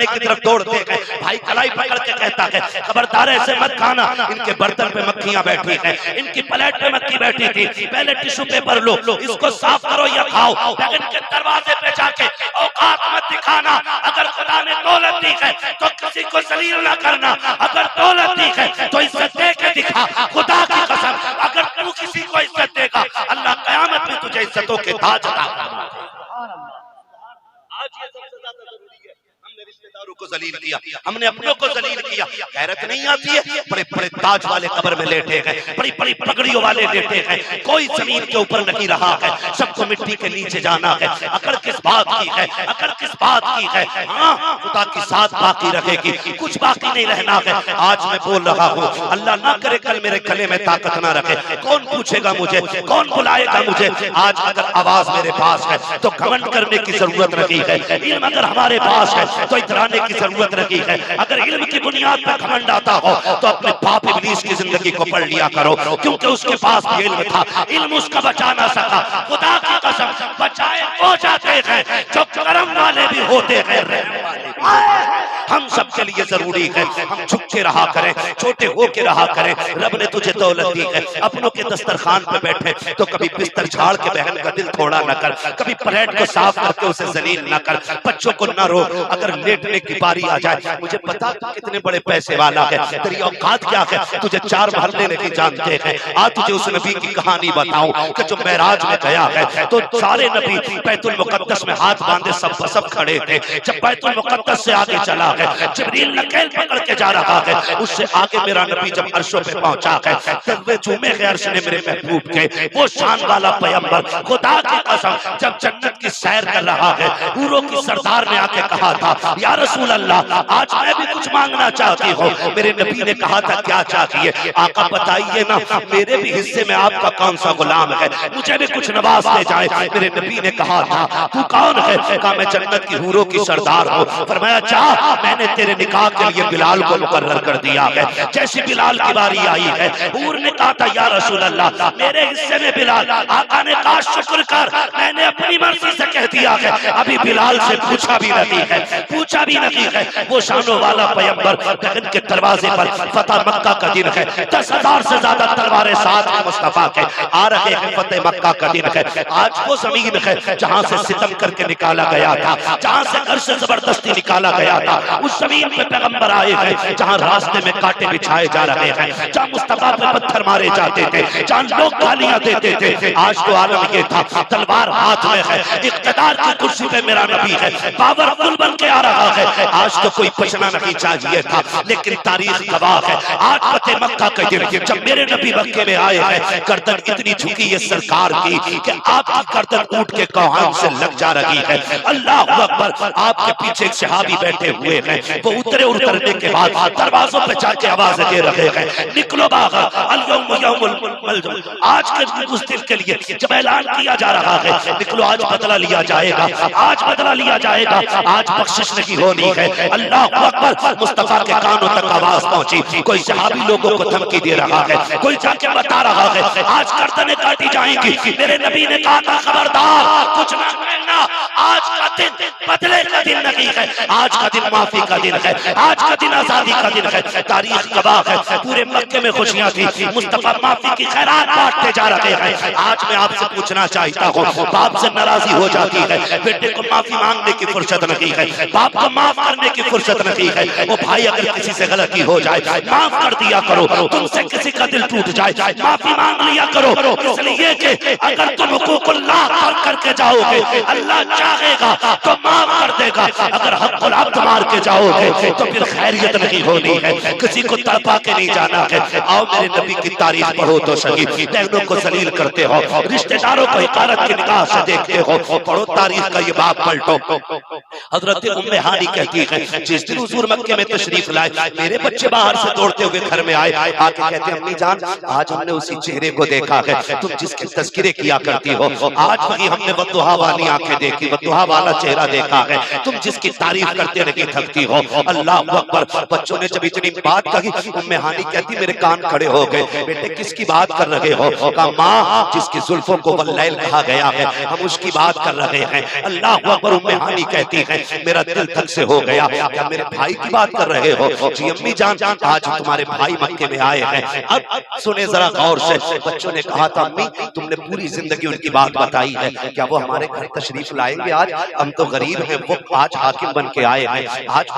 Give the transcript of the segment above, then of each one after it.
کھانے کی طرف دوڑتے گئے. بھائی کلائی پکڑ کے کہتا ہے خبردار ایسے مت کھانا, ان کے برتن پہ مکھیاں بیٹھی ہیں, ان کی پلیٹ پہ مکھی بیٹھی تھی, پہلے ٹشو پیپر لو, اس کو صاف کرو یا کھاؤ. لیکن کے دروازے پہ جا کے اوقات مت دکھانا. اگر خدا نے دولت دی ہے تو کسی کو ذلیل نہ کرنا, اگر دولت دی ہے تو عزت دے کے دکھا. خدا کی قسم اگر تو کسی کو عزت دے گا اللہ قیامت میں تجھے عزتوں کے تاج عطا فرمائے گا. آج یہ سب سے زیادہ ضروری ہے. ہم نے رشتہ داروں کو ذلیل کیا, ہم نے اپنوں کو ذلیل کیا. غیرت نہیں آتی ہے. بڑے بڑے تاج والے قبر میں لیٹے ہیں, بڑی بڑی پگڑیوں والے لیٹے ہیں, کوئی زمین کے اوپر نہیں رہا ہے, سب کو مٹی کے نیچے جانا ہے. اکڑ کس بات کی ہے, اکڑ کس بات کی ہے. ہاں خدا کی ساتھ باقی رہے گی, کچھ باقی نہیں رہنا ہے. آج میں بول رہا ہوں, اللہ نہ کرے کل میرے گلے میں طاقت نہ رکھے. کون پوچھے گا مجھے, کون بلائے گا مجھے. آج اگر آواز میرے پاس ہے تو گھمنڈ کرنے کی ضرورت نہیں ہے. علم اگر ہمارے پاس ہے تو اترانے کی ضرورت نہیں ہے. اگر علم کی بنیاد پر گھمنڈ آتا ہو تو اپنے باپ ابلیس کی زندگی کو پڑھ لیا کرو, کیونکہ اس کے پاس بھی علم تھا, علم اس کا بچا نہ سکا. خدا کی قسم بچائے ہو جاتے ہیں جو کرم والے بھی ہوتے ہیں, رحم والے بھی. ہم سب کے لیے ضروری ہے ہم جھک کے رہا کریں, چھوٹے ہو کے رہا کریں. رب نے تجھے دولت دی ہے, اپنوں کے دسترخوان پہ بیٹھے تو کبھی بستر جھاڑ کے بہن کا دل تھوڑا نہ کر, کبھی پلیٹ کو صاف کر کے اسے ذلیل نہ کر. بچوں کو نہ رو, اگر لیٹنے کی باری آ جائے. مجھے پتا تو کتنے بڑے پیسے والا ہے, تیری اوقات کیا ہے, تجھے 4 محلے نہیں جانتے ہیں. آج تجھے اس نبی کی کہانی بتاؤں کہ جو معراج میں گیا ہے تو سارے نبی بیت المقدس میں ہاتھ باندھے سب کھڑے تھے. جب بیت المقدس سے آگے چلا ہے, جبریل نکیل پکڑ کے جا رہا ہے, اس سے آگے میرا نبی جب عرشوں پہ پہنچا ہے, تلوے چومے گئے عرش نے میرے محبوب کے. وہ شان والا پیغمبر خدا کی قسم جب جنت کی سیر کر رہا ہے, حوروں کی سردار نے آ کے کہا تھا یا رسول اللہ آج میں بھی کچھ مانگنا چاہتی ہوں. میرے نبی نے کہا تھا کیا چاہیے؟ آقا بتائیے نا, میرے بھی حصے میں آپ کا کون سا غلام ہے, مجھے بھی کچھ نواز دے جائے. میرے نبی نے کہا تھا تو کون ہے؟ کہا میں جنت کی حوروں کی سردار ہوں. فرمایا چاہ میں نے تیرے نکاح کے لیے بلال کو مقرر کر دیا ہے. جیسی بلال کی باری آئی ہے, حور نے کہا تھا یا رسول اللہ میرے حصے میں بلال. آقا نے کہا شکر کر, میں نے اپنی مرضی سے کہہ دیا ہے, ابھی بلال سے پوچھا بھی نہیں ہے, پوچھا بھی نہیں ہے. وہ شانوں والا پیغمبر بہن کے دروازے پر, فتح مکہ کا دن ہے, 10,000 سے زیادہ تلواریں ساتھ ہیں مصطفیٰ کے, آ رہے ہیں. فتح مکہ کا دن ہے. آج وہ زمین ہے جہاں سے ستم کر کے نکالا گیا تھا, جہاں سے گھر سے زبردستی نکالا گیا تھا. اس زمین پہ پیغمبر آئے ہیں جہاں راستے میں کانٹے بچھائے جا رہے ہیں, جہاں مصطفیٰ پہ پتھر مارے جاتے تھے, جہاں لوگ گالیاں دیتے تھے. آج تو عالم یہ تھا تلوار ہاتھ میں ہے, اقتدار کی کرسی پہ میرا نبی ہے, پاورفل بن کے آ رہا ہے. آج تو کوئی بچنا نہیں چاہیے تھا, لیکن تاریخ گواہ ہے. آج فتح مکہ کے دن جب میرے نبی مکے میں آئے ہیں, گردن اتنی جھکی ہے سرکار کی کہ آپ کی گردن اونٹ کے کوہان سے لگ جا رہی ہے. اللہ اکبر. آپ کے پیچھے ایک صحابی بیٹھے ہوئے ہیں, وہ اترنے کے بعد دروازوں پہ جا کے آوازیں دے رہے ہیں نکلو باغ اليوم یوم الملجم. آج کے اس دن کے لیے جب اعلان کیا جا رہا ہے, نکلو آج بدلہ لیا جائے گا, آج بدلہ لیا جائے گا, آج بخشش نہیں ہونی ہے. اللہ اکبر. مصطفیٰ کے کانوں تک آواز پہنچی, کوئی صحابی لوگوں کو دھمکی دے رہا ہے, کوئی جا کے بتا رہا ہے آج گردنیں کاٹی جائیں گی. میرے نبی نے کہا تھا خبردار کچھ نہ کہنا, آج کا دن بدلے کا دن نہیں ہے, آج کا دن معافی کا دن ہے, آج کا دن آزادی کا دن ہے. تاریخ گواہ ہے, پورے مکے میں خوشیاں تھی, مصطفیٰ معافی کی خیرات بانٹتے جا رہے ہیں. آج میں آپ سے پوچھنا چاہتا ہوں, باپ سے ناراضی ہو جاتی ہے, بیٹے کو معافی مانگنے کی فرصت نہیں ہے, باپ کو معاف کرنے کی فرصت نہیں ہے. وہ بھائی اگر کسی سے غلطی ہو جائے معاف کر دیا کرو, تم سے کسی کا دل ٹوٹ جائے معافی مانگ لیا کرو, اس لیے کہ اگر تم حقوق اللہ ترک کر کے جاؤ گے اللہ چاہے گا تو معاف کر دے گا, اگر حق العبد مار کے جاؤ گے تو پھر خیریت نہیں ہونی ہے, کسی کو تڑپا کے نہیں جانا ہے. آؤ میرے نبی کی تاریخ پڑھو تو صحیح, بہنوں کو ذلیل کرتے ہو, رشتہ داروں کو حقارت کی نگاہ سے دیکھتے ہو, پڑھو تاریخ کا یہ باب پلٹو. حضرت ام ہانی کہتی ہے جس دن حضور مکے میں تشریف لائے, میرے بچے باہر سے دوڑتے ہوئے گھر میں آئے, آ کے کہتے ہیں امی جان آج ہم نے اسی چہرے کو دیکھا ہے تم جس کے تذکرے کیا کرتی ہو, آج وہی ہم نے والضحیٰ والی آنکھیں دیکھی, والضحیٰ والا چہرہ دیکھا ہے, تم جس کی تعریف کرتے رہی لگی تھکتی ہو. اللہ اکبر. بچوں نے جب اتنی بات کہی ام ہانی کہتی میرے کان کھڑے ہو گئے. بیٹے کس کی بات کر رہے ہو؟ کہا ماں جس کی زلفوں کو واللیل کہا گیا ہے ہم اس کی بات کر رہے ہیں. اللہ اکبر. ام ہانی کہتی ہے میرا دل تک سے ہو گیا. کیا میرے بھائی کی بات کر رہے ہو؟ جی امی جان آج تمہارے بھائی مکے میں آئے ہیں. اب سنیں ذرا غور سے. بچوں نے کہا تھا امی تم نے پوری زندگی ان کی بات بتائی ہے, کیا وہ ہمارے گھر تشریف لائیں گے آج؟ ہم تو غریب ہیں, وہ آج حاکم بن کے آئے ہیں, آج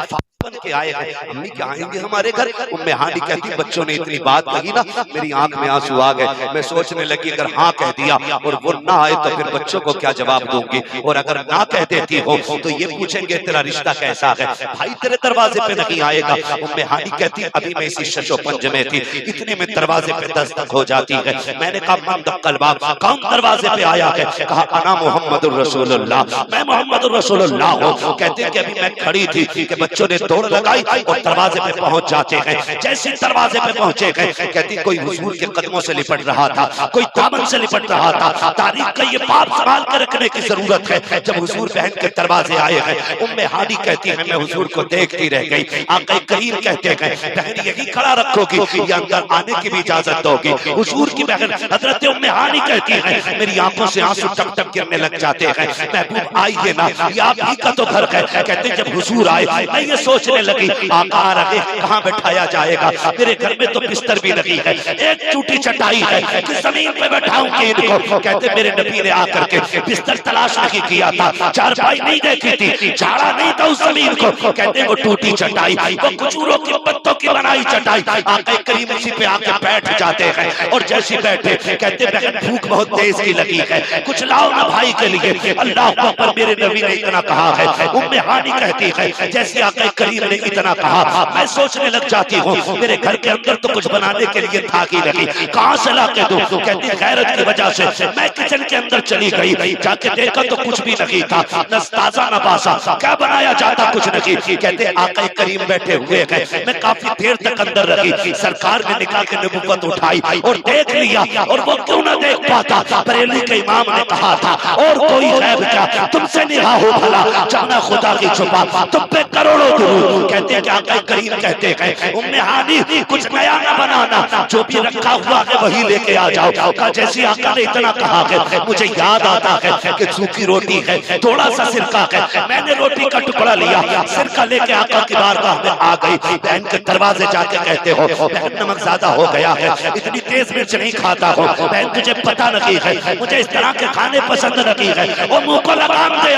بن کے آئے ہیں. امی کیا آئیں گے ہمارے گھر؟ ام ہانی کہتی بچوں نے اتنی بات کہی نا میری آنکھ میں آنسو آ گئے. میں سوچنے لگی اگر ہاں کہہ دیا اور وہ نہ آئے تو پھر بچوں کو کیا جواب دوں گی, اور اگر نہ کہہ دیتی ہو تو یہ پوچھیں گے تیرا رشتہ کیسا ہے, بھائی تیرے دروازے پہ نہیں آئے گا. ام ہانی کہتی ابھی میں اسی شش و پنج میں تھی, اتنے میں دروازے پہ دستک ہو جاتی ہے. میں نے کہا من دق الباب, کون دروازے پہ آیا ہے؟ کہا انا محمد الرسول اللہ, میں محمد الرسول اللہ ہوں. کہتے ہیں کہ ابھی میں کھڑی تھی کہ بچوں نے دوڑ لگائی اور دروازے پہ پہنچ جاتے ہیں. جیسے دروازے پہ پہنچے گئے کہتی کوئی حضور کے قدموں سے لپٹ رہا تھا, کوئی دامن سے لپٹ رہا تھا. تاریخ کا یہ باب سنبھال کے رکھنے کی ضرورت ہے. جب حضور بہن کے دروازے آئے ہیں ام ہانی کہتی ہے میں حضور کو دیکھتی رہ گئی. آقا کریم کہتے ہیں بہن یہی کھڑا رکھو گی یا اندر آنے کی بھی اجازت دو گی؟ حضور کی بہن حضرت ام ہانی کہتی ہے میری آنکھوں سے آنسو ٹپ ٹپ گرنے لگ جاتے ہیں. محبوب آئیے نا, یہ آپ ہی کا تو گھر ہے. کہتے ہیں جب حضور آئے میں یہ سوچنے لگی آقا آ رہے کہاں بٹھایا جائے گا, میرے گھر میں تو بستر بھی نہیں ہے, ایک ٹوٹی چٹائی ہے کہ زمین پہ بیٹھاؤں گی ان کو. کہتے میرے نبی نے آ کر کے بستر تلاش نہیں کیا تھا, چارپائی نہیں دیکھی تھی, جھاڑا نہیں تھا اس زمین کو. کہتے وہ ٹوٹی چٹائی, وہ کھجوروں کی پتوں کی بنائی چٹائی. آقا کریم اسی پہ آ کے بیٹھ جاتے ہیں اور جیسے بیٹھے کہتے بہن بھوک بہت تیز کی لگی ہے, کچھ لاؤ نا بھائی کے لیے. اللہ اکبر. میرے نبی نے اتنا کہا ہے. ام ہانی کہتی ہے جیسے آقا کریم نے اتنا کہا میں سوچنے لگ جاتی ہوں میرے گھر کے اندر تو کچھ بنانے کے لیے تھا ہی نہیں, کہاں سے لا کے دوں؟ کہتی غیرت کی وجہ سے میں کچن کے اندر چلی گئی, جا کے دیکھا تو کچھ بھی نہیں تھا, نہ تازہ نہ باسا, کیا بنایا جاتا کچھ نہیں. کہتے آقا کریم بیٹھے ہوئے ہیں, میں کافی دیر تک اندر رہی. سرکار نے نکاح کی نبوت اٹھائی اور دیکھ لیا, اور وہ کیوں نہ دیکھ پاتا؟ بریلی کے امام نے کہا تھا اور کوئی غیب کیا تم سے نہا ہو بھلا جانا خدا کی چھپا تم پہ کروڑوں درود. کہتے ہیں کہ آقا کریم کہتے ہیں ام ہانی کچھ نیا نہ بنانا, جو بھی رکھا ہوا ہے وہی لے کے آ جاؤ. کہا جیسے آقا نے اتنا کہا ہے مجھے یاد آتا ہے کہ سوکھی روٹی ہے, تھوڑا سا سرکہ ہے. میں نے روٹی کا ٹکڑا لیا, سرکہ لے کے آقا کی بارگاہ میں آ گئی. بہن کے دروازے جا کے کہتے ہو بہن نمک زیادہ ہو گیا ہے, اتنی تیز مرچ نہیں کھاتا ہوں. بہن تجھے پتہ نہیں ہے مجھے اس طرح کے کھانے پسند نہیں ہے, وہ منہ کو لگام دے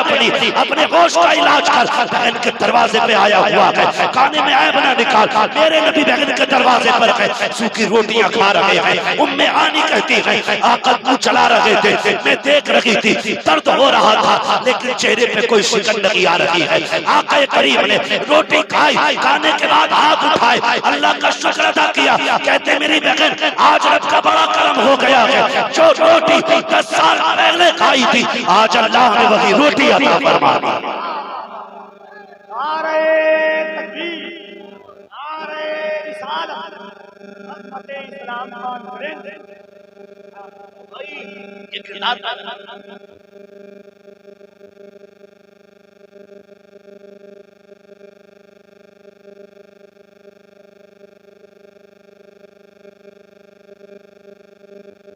اپنے ہوش کا علاج کر. بہن کے دروازے پہ آیا ہوا ہے, کھانے میں عیب نہ نکال. میرے نبی بہن کے دروازے پر ہے, سوکھی روٹیاں کھا رہے ہیں. ام ہانی کہتی ہے آقا منہ چلا رہے تھے, میں دیکھ رہی تھی, درد ہو رہا تھا لیکن چہرے پہ کوئی شکن نہیں آ رہی ہے. آقا کریم نے روٹی کھائی, کھانے کے بعد ہاتھ اٹھائے, اللہ کا شکر ادا کیا. کہتے میری بہن آج رب کا بڑا کرم ہو گیا ہے, جو روٹی 10 سال پہلے کھائی تھی آج اللہ نے وہی روٹی عطا فرما دی. نعرہ تکبیر, نعرہ رسالت, عظمت اسلام کانفرنس.